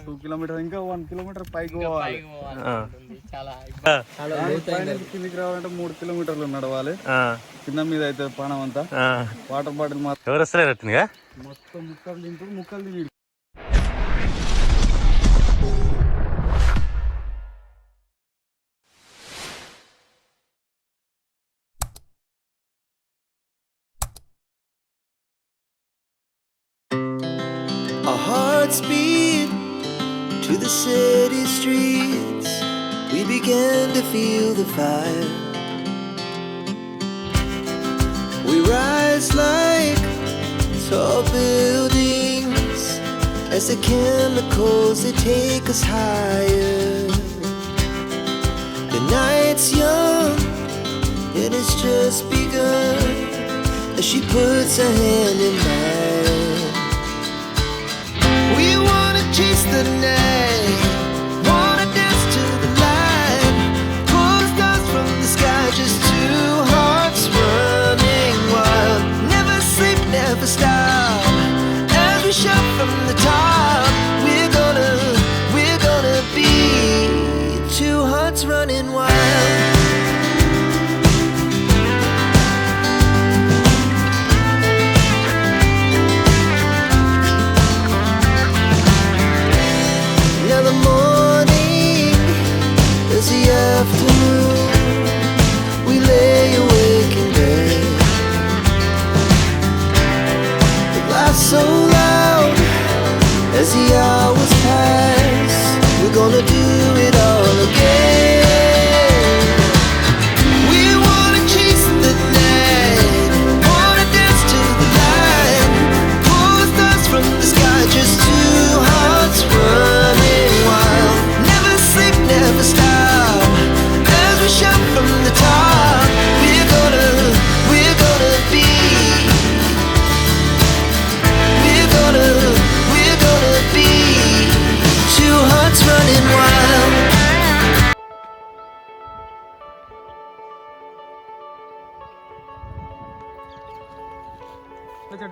2 kilometre ఇంకా 1 kilometre పైకి పోవాలి. కిందికి రావాలంటే 3 కిలోమీటర్లు నడవాలి. కింద మీద అయితే పానం అంతా వాటర్ బాటిల్ మాత్రం ఎవరు వస్తలేరు మొత్తం ముక్కలు తింటూ ముక్కలు తిని. Our hearts beat to the city streets. We began to feel the fire. We rise like tall buildings as the chemicals they take us higher. The night's young and it's just begun as she puts her hand in mine. We wanna chase the night, wanna dance to the light, pull the stars from the sky, just two hearts running wild. Never sleep, never stop, as we shout from the top. We're gonna be two hearts running wild. We lay awake in bed. The laughs so loud as the hours pass. We're gonna do it all again. We wanna chase the night, wanna dance to the light, pull the stars from the sky, just two hearts running wild. Never sleep, never stop, we shout from the top. We're gonna be. We're gonna be two hearts running wild.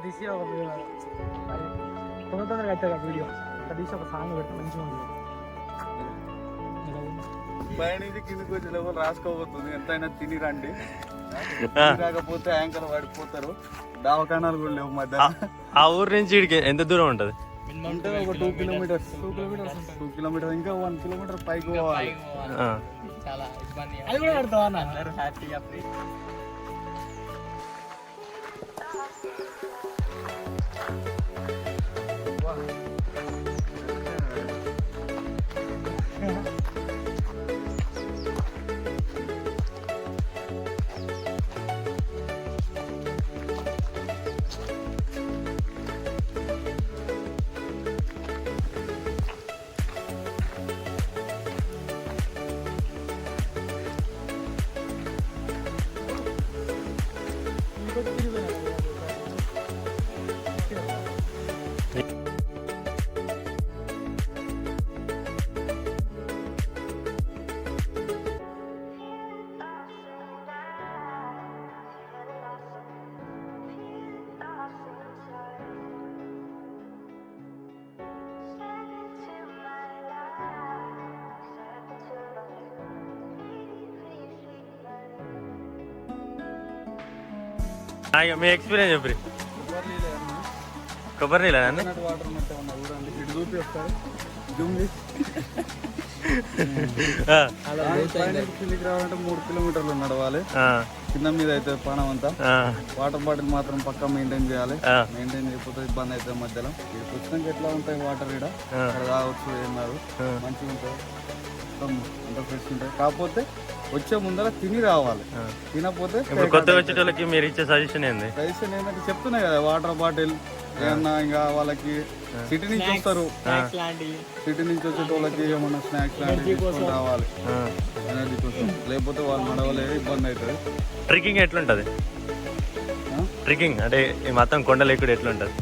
తీసి తొందరగా అవుతుంది video తీసి ఒక song పెడితే మంచిగా ఉంటుంది. పైన కిందికి వచ్చే లెవెల్ రాసుకోబోతుంది. ఎంతైనా తిని రండి, రాకపోతే యాంకర్ పడిపోతారు. దవాఖానాలు కూడా లేవు మధ్య. ఆ ఊరు నుంచి ఇడికి ఎంత దూరం ఉంటది? ఒక 2 కిలోమీటర్స్. 2 కిలోమీటర్ ఇంకా 1 కిలోమీటర్ పైకి పోవాలి. అది కూడా పెడతావా అందరూ హ్యాపీగా మీ ఎక్స్పీరియన్స్ చెప్పి. కొబ్బరి నీళ్ళ వాటర్ ఇటు చూపి వస్తారు. కిందికి రావాలంటే 3 కిలోమీటర్లు నడవాలి. కింద మీద అయితే పానం అంతా వాటర్ బాటిల్ మాత్రం పక్కా మెయింటైన్ చేయాలి. మెయింటైన్ చేయకపోతే ఇబ్బంది అవుతుంది. మధ్యలో ఇక్కడికి వచ్చినాక ఎట్లా ఉంటాయి వాటర్ ఇక్కడ అక్కడ తాగొచ్చు, ఏం కాదు, మంచిగా ఉంటుంది, అంత ఫ్రెష్ ఉంటుంది. కాకపోతే వచ్చే ముందర తిని రావాలి. తినకపోతే కొత్తగా వచ్చేటోళ్ళకి మీరు ఇచ్చే సజెషన్ ఏంది? సజెషన్ ఏంటంటే చెప్తున్నాయి కదా, వాటర్ బాటిల్ ఏమన్నా ఇంకా వాళ్ళకి సిటీ నుంచి వస్తారు, సిటీ నుంచి వచ్చేటోళ్ళకి ఏమన్నా స్నాక్స్ లాంటివి రావాలి ఎనర్జీ కోసం. లేకపోతే వాళ్ళు నడవలేదు, ఇబ్బంది అవుతుంది. ట్రెక్కింగ్ ఎట్లుంటది? ట్రెక్కింగ్ అంటే మొత్తం కొండలు ఎక్కువ ఎట్లుంటది?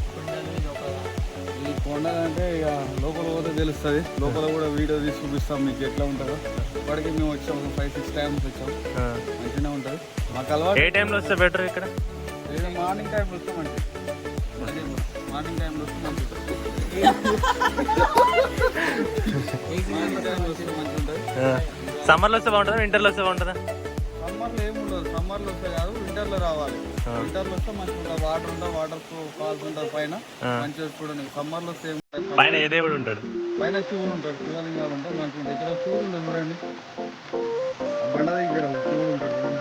ఈ కొండలంటే ఇక లోపల పోతే తెలుస్తుంది. లోపల కూడా వీడియో తీసి చూపిస్తాం మీకు ఎట్లా ఉంటుందో. ఇప్పటికీ మేము వచ్చాం 5-6 టైమ్స్ వచ్చాం. మంచిగానే ఉంటుంది. మాకు అలవాటు. ఏ టైంలో వస్తే బెటర్ ఇక్కడ? మార్నింగ్ టైంలో వస్తే మంచిది. మార్నింగ్ టైంలో వస్తే మంచిది. సమ్మర్లో వస్తే బాగుంటుందా వింటర్లో వస్తే బాగుంటుందా? సమ్మర్లో ఏముండదు, సమ్మర్లో వస్తే కాదు వింటర్లో రావాలి. వింటర్లో వస్తే మంచిగా ఉంటుంది, వాటర్ ఉంటుంది, వాటర్ ఫాల్స్ ఉంటుంది పైన మంచిగా చూడండి. సమ్మర్లో వస్తే పైన ఏ దేవుడు ఉంటాడు? పైన శివుడు ఉంటాడు, శివలింగాలు ఉంటాయి మంచిగా ఉంటాయి. ఇక్కడ శివుడు ఉంటుంది చూడండి, బండ దగ్గర శివుడు ఉంటాడు చూడండి.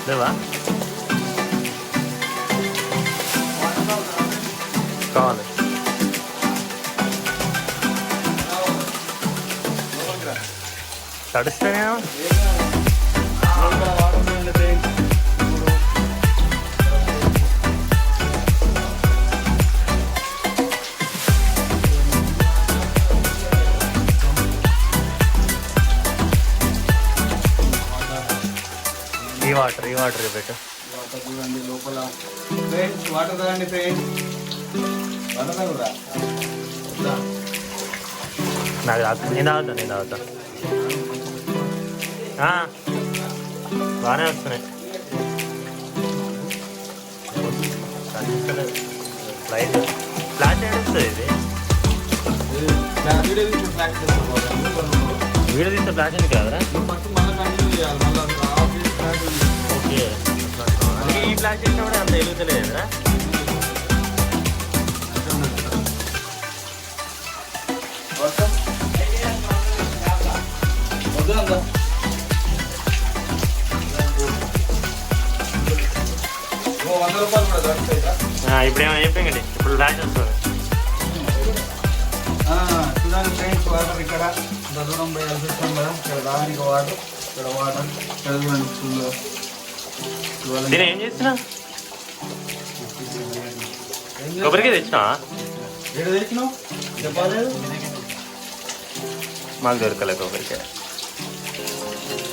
లేవా? కావాలి. తడిస్తేనే ఈ వాటర్ పెట్టు. వాటర్ చూడండి లోపల ఫ్రెండ్స్, వాటర్ తాగండి ఫ్రెండ్స్, వాటర్ తాగురా. నేను తాగుతా బాగానే వస్తున్నాయి. లైట్ ఫ్లాష్ ఏడుస్తుంది ఇది. వీడియో తీస్తే ఫ్లాష్ అని కాదురా? ఓకే, అందుకే ఈ ఫ్లాష్ చేసినా కూడా అంత వెలుగుతలేదురా. ఇప్పుడేమో అయిపోయిందండి, ఇప్పుడు ఫ్లాష్ వస్తుంది. చూడండి ఫ్రెండ్స్, వాటర్ ఇక్కడ దూరం పోయాల్సి వస్తాం కదా. ఇక్కడ దానికి వాటర్, ఇక్కడ వాటర్, ఇక్కడ చూడండి ఫుల్. నేను ఏం చేస్తున్నా? కొబ్బరికాయ తెచ్చినా? ఏడు తెచ్చినావు చెప్పాలి. మాకు దొరకలే కొబ్బరికాయ.